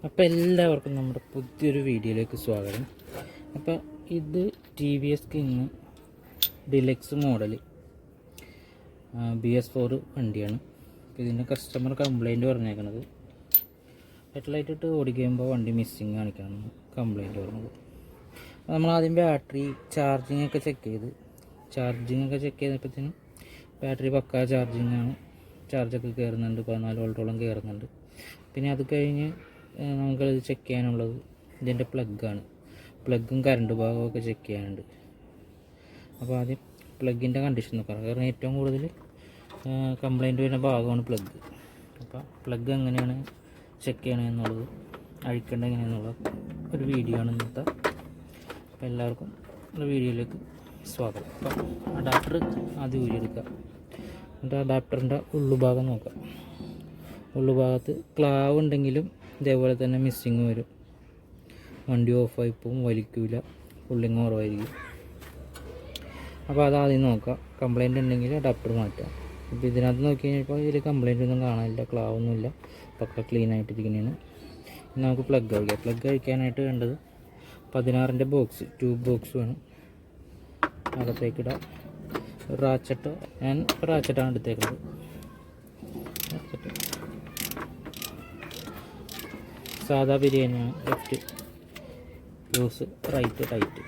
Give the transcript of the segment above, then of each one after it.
അപ്പോൾ എല്ലാവർക്കും നമ്മുടെ പുതിയൊരു വീഡിയോയിലേക്ക് സ്വാഗതം. അപ്പോൾ ഇത് TVS king deluxe model BS4 വണ്ടിയാണ്. ഇതിൻ്റെ കസ്റ്റമർ കംപ്ലൈൻറ്റ് പറഞ്ഞേക്കണത് ഹെഡ്ലൈറ്റ് ഇട്ട് ഓടിക്കുമ്പോൾ വണ്ടി മിസ്സിങ് കാണിക്കണം കംപ്ലൈൻറ്റ് പറഞ്ഞത്. നമ്മൾ ആദ്യം ബാറ്ററി ചാർജിങ് ഒക്കെ ചെക്ക് ചെയ്തപ്പോഴത്തേനും ബാറ്ററി പക്കാ ചാർജിങ്ങാണ്, ചാർജൊക്കെ കയറുന്നുണ്ട്, 14 വോൾട്ടോളം കയറുന്നുണ്ട്. പിന്നെ അത് കഴിഞ്ഞ് നമുക്കത് ചെക്ക് ചെയ്യാനുള്ളത് ഇതിൻ്റെ പ്ലഗ്ഗാണ്. പ്ലഗും കറണ്ട് ഭാഗമൊക്കെ ചെക്ക് ചെയ്യാനുണ്ട്. അപ്പോൾ ആദ്യം പ്ലഗിൻ്റെ കണ്ടീഷൻ നോക്കാം, കാരണം ഏറ്റവും കൂടുതൽ കംപ്ലൈൻറ്റ് വരുന്ന ഭാഗമാണ് പ്ലഗ്. അപ്പോൾ പ്ലഗ് എങ്ങനെയാണ് ചെക്ക് ചെയ്യണമെന്നുള്ളത്, അഴിക്കേണ്ടത് എങ്ങനെയാണെന്നുള്ള ഒരു വീഡിയോ ആണ് ഇന്നത്തെ. അപ്പോൾ എല്ലാവർക്കും വീഡിയോയിലേക്ക് സ്വാഗതം. അപ്പം അഡാപ്റ്റർ ആദ്യം ഊരിയെടുക്കുക. എന്നിട്ട് അഡാപ്റ്ററിൻ്റെ ഉള്ളുഭാഗം നോക്കാം. ഉള്ളുഭാഗത്ത് ക്ലാവ് ഉണ്ടെങ്കിലും ഇതേപോലെ തന്നെ മിസ്സിങ് വരും. വണ്ടി ഓഫായി പോവും, വലിക്കില്ല, പുള്ളിങ് കുറവായിരിക്കും. അപ്പോൾ അതാദ്യം നോക്കാം. കംപ്ലൈൻറ്റ് ഉണ്ടെങ്കിൽ അഡാപ്റ്റർ മാറ്റാം. ഇപ്പോൾ ഇതിനകത്ത് നോക്കി കഴിഞ്ഞപ്പോൾ ഇതിൽ കംപ്ലൈൻ്റ് ഒന്നും കാണാനില്ല, ക്ലാവൊന്നുമില്ല, പക്ക ക്ലീൻ ആയിട്ടിരിക്കുന്നതാണ്. നമുക്ക് പ്ലഗ് അഴിക്കാം. പ്ലഗ് അഴിക്കാനായിട്ട് വേണ്ടത് 16-ൻ്റെ ബോക്സ്, ട്യൂബ് ബോക്സ് വേണം. അകത്തേക്കിടാം. റാച്ചറ്റ്, ഞാൻ റാച്ചറ്റാണ് എടുത്തേക്കുന്നത്. സാധാ ബിരിയാണിയാണ്, ലെഫ്റ്റ് ലൂസ്, റൈറ്റ് ടൈറ്റ്.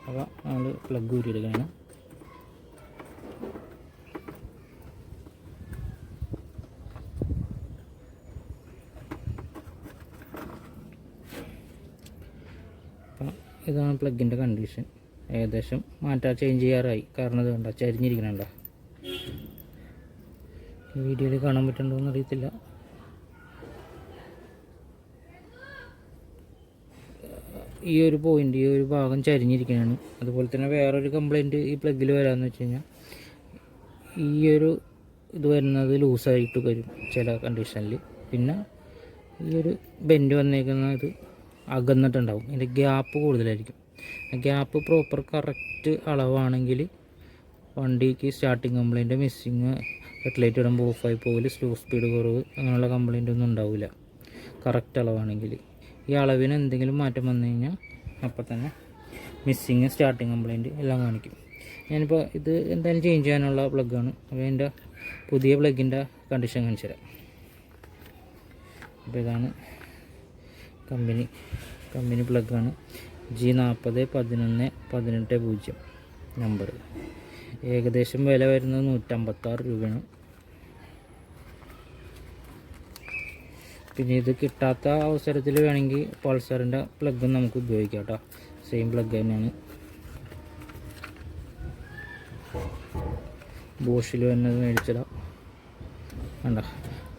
അപ്പോൾ നമ്മൾ പ്ലഗ് ഊരിയെടുക്കുകയാണ്. അപ്പം ഇതാണ് പ്ലഗിൻ്റെ കണ്ടീഷൻ. ഏകദേശം ചേഞ്ച് ചെയ്യാറായി. കാരണം ഇത് കണ്ട ചരിഞ്ഞിരിക്കണുണ്ടോ, വീഡിയോയിൽ കാണാൻ പറ്റുന്നുണ്ടോ എന്ന് അറിയത്തില്ല. ഈ ഒരു പോയിൻ്റ്, ഈ ഒരു ഭാഗം ചരിഞ്ഞിരിക്കുകയാണ്. അതുപോലെ തന്നെ വേറൊരു കംപ്ലൈൻറ്റ് ഈ പ്ലഗിൽ വരാമെന്ന് വെച്ച് കഴിഞ്ഞാൽ ഈ ഒരു ഇത് വരുന്നത് ലൂസായിട്ട് വരും ചില കണ്ടീഷനിൽ. പിന്നെ ഈ ഒരു ബെൻഡ് വന്നേക്കുന്ന ഇത് അകന്നിട്ടുണ്ടാവും, ഇതിൻ്റെ ഗ്യാപ്പ് കൂടുതലായിരിക്കും. ഗ്യാപ്പ് പ്രോപ്പർ കറക്റ്റ് അളവാണെങ്കിൽ വണ്ടിക്ക് സ്റ്റാർട്ടിങ് കംപ്ലൈൻറ്റ്, മിസ്സിങ്, ഹെഡ്ലൈറ്റ് ഇടുമ്പോൾ ഓഫായി പോകൽ, സ്ലോ സ്പീഡ് കുറവ്, അങ്ങനെയുള്ള കംപ്ലൈൻ്റ് ഒന്നും ഉണ്ടാവില്ല കറക്റ്റ് അളവാണെങ്കിൽ. ഈ അളവിന് എന്തെങ്കിലും മാറ്റം വന്നു കഴിഞ്ഞാൽ അപ്പോൾ തന്നെ മിസ്സിങ്, സ്റ്റാർട്ടിങ് കംപ്ലൈൻറ്റ് എല്ലാം കാണിക്കും. ഞാനിപ്പോൾ ഇത് എന്തായാലും ചേഞ്ച് ചെയ്യാനുള്ള പ്ലഗ്ഗാണ്. അപ്പോൾ എൻ്റെ പുതിയ പ്ലഗിൻ്റെ കണ്ടീഷൻ കാണിച്ചു തരാം. അപ്പോൾ ഇതാണ് കമ്പനി പ്ലഗ്ഗാണ്. G401118 number. ഏകദേശം വില വരുന്നത് 156 രൂപയാണ്. പിന്നെ ഇത് കിട്ടാത്ത അവസരത്തിൽ വേണമെങ്കിൽ പൾസറിൻ്റെ പ്ലഗും നമുക്ക് ഉപയോഗിക്കാം കേട്ടോ. സെയിം പ്ലഗ് തന്നെയാണ്. ബോഷിൽ വരുന്നത് മേടിച്ചിടാം. വേണ്ട,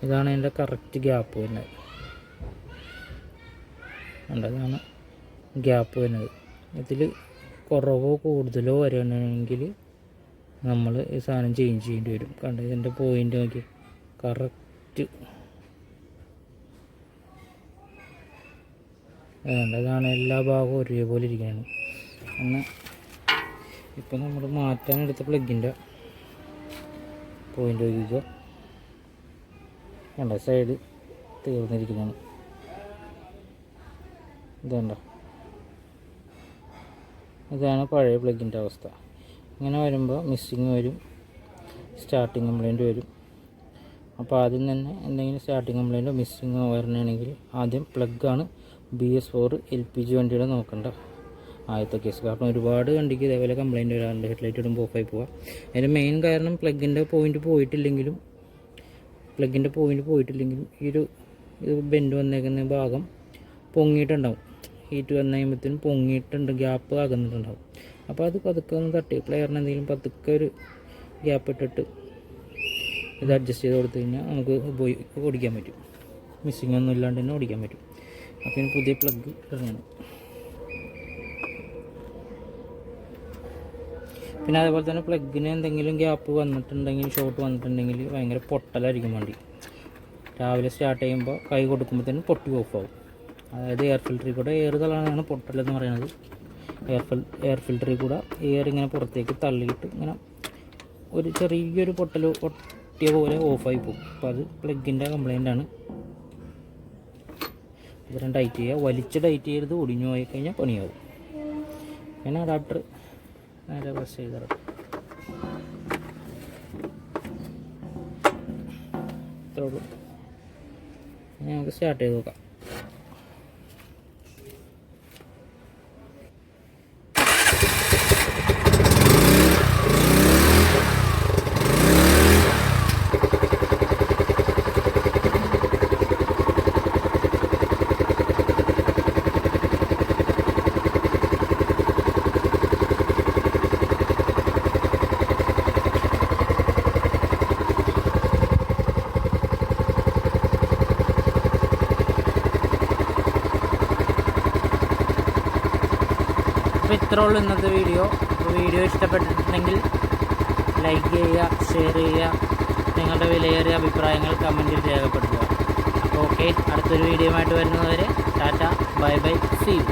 ഇതാണ് എൻ്റെ കറക്റ്റ് ഗ്യാപ്പ് വരുന്നത്. വേണ്ട, ഇതാണ് ഗ്യാപ്പ് വരുന്നത്. ഇതിൽ കുറവോ കൂടുതലോ വരികയാണെങ്കിൽ നമ്മൾ ഈ സാധനം ചേഞ്ച് ചെയ്യേണ്ടി വരും. കണ്ട, ഇതിൻ്റെ പോയിൻ്റ് നോക്കി കറക്റ്റ്. അതാണ് എല്ലാ ഭാഗവും ഒരേപോലെ ഇരിക്കുകയാണ്. എന്നാൽ ഇപ്പോൾ നമ്മൾ മാറ്റാനെടുത്ത പ്ലഗിൻ്റെ പോയിൻ്റ് നോക്കുക. കണ്ട, സൈഡ് തീർന്നിരിക്കുന്നതാണ്. ഇതുണ്ടോ, ഇതാണ് പഴയ പ്ലഗിൻ്റെ അവസ്ഥ. ഇങ്ങനെ വരുമ്പോൾ മിസ്സിങ് വരും, സ്റ്റാർട്ടിങ് കംപ്ലൈൻറ്റ് വരും. അപ്പോൾ ആദ്യം തന്നെ എന്തെങ്കിലും സ്റ്റാർട്ടിങ് കംപ്ലൈൻറ്റോ മിസ്സിങ്ങോ വരണമെങ്കിൽ ആദ്യം പ്ലഗ്ഗാണ് BS4 LPG വണ്ടിയുടെ നോക്കണ്ട ആദ്യത്തെ കേസ്. കാരണം ഒരുപാട് വണ്ടിക്ക് ഇതേപോലെ കംപ്ലൈൻറ്റ് വരാറുണ്ട്, ഹെഡ്ലൈറ്റ് ഇടുമ്പോൾ ഓഫായി പോവുക. അതിൻ്റെ മെയിൻ കാരണം പ്ലഗിൻ്റെ പോയിൻ്റ് പോയിട്ടില്ലെങ്കിലും ഈ ഒരു ബെൻഡ് വന്നേക്കുന്ന ഭാഗം പൊങ്ങിയിട്ടുണ്ടാവും. ഹീറ്റ് വന്നു കഴിയുമ്പോഴത്തേനും പൊങ്ങിയിട്ടുണ്ട്, ഗ്യാപ്പ് അകന്നിട്ടുണ്ടാവും. അപ്പോൾ അത് പതുക്കെ ഒന്ന് തട്ടി പ്ലെയറിന് എന്തെങ്കിലും പതുക്കെ ഒരു ഗ്യാപ്പ് ഇട്ടിട്ട് ഇത് അഡ്ജസ്റ്റ് ചെയ്ത് കൊടുത്തു കഴിഞ്ഞാൽ നമുക്ക് ഓടിക്കാൻ പറ്റും. മിസ്സിങ് ഒന്നും ഇല്ലാണ്ട് തന്നെ ഓടിക്കാൻ പറ്റും. അപ്പോൾ പുതിയ പ്ലഗ് ഇടണം. പിന്നെ അതേപോലെ തന്നെ പ്ലഗിന് എന്തെങ്കിലും ഗ്യാപ്പ് വന്നിട്ടുണ്ടെങ്കിൽ, ഷോർട്ട് വന്നിട്ടുണ്ടെങ്കിൽ ഭയങ്കര പൊട്ടലായിരിക്കും വണ്ടി. രാവിലെ സ്റ്റാർട്ട് ചെയ്യുമ്പോൾ കൈ കൊടുക്കുമ്പോഴത്തേനും പൊട്ടി ഓഫാവും. അതായത് എയർ ഫിൽറ്ററിൽ കൂടെ എയർ തള്ളാനാണ് പൊട്ടലെന്ന് പറയുന്നത്. എയർ ഫിൽറ്ററിൽ കൂടെ എയർ ഇങ്ങനെ പുറത്തേക്ക് തള്ളിയിട്ട് ഇങ്ങനെ ഒരു ചെറിയൊരു പൊട്ടിയ പോലെ ഓഫായി പോകും. അപ്പോൾ അത് പ്ലഗിൻ്റെ കംപ്ലൈൻ്റാണ്. ഇത്രയും ടൈറ്റ് ചെയ്യുക. വലിച്ച് ടൈറ്റ് ചെയ്ത് ഒടിഞ്ഞു പോയി കഴിഞ്ഞാൽ പണിയാവും. പിന്നെ അഡാപ്റ്റർ നേരെ പ്രസ് ചെയ്തിട്ട് ഇത്രേ ഉള്ളൂ. ഇനി നമുക്ക് സ്റ്റാർട്ട് ചെയ്ത് നോക്കാം. അപ്പോൾ ഇത്രേ ഉള്ളൂ ഇന്നത്തെ വീഡിയോ. അപ്പോൾ വീഡിയോ ഇഷ്ടപ്പെട്ടിട്ടുണ്ടെങ്കിൽ ലൈക്ക് ചെയ്യുക, ഷെയർ ചെയ്യുക, നിങ്ങളുടെ വിലയേറിയ അഭിപ്രായങ്ങൾ കമൻറ്റിൽ രേഖപ്പെടുത്തുക. അപ്പോൾ ഓക്കെ, അടുത്തൊരു വീഡിയോ ആയിട്ട് വരുന്നതുവരെ tata, bye bye, see U.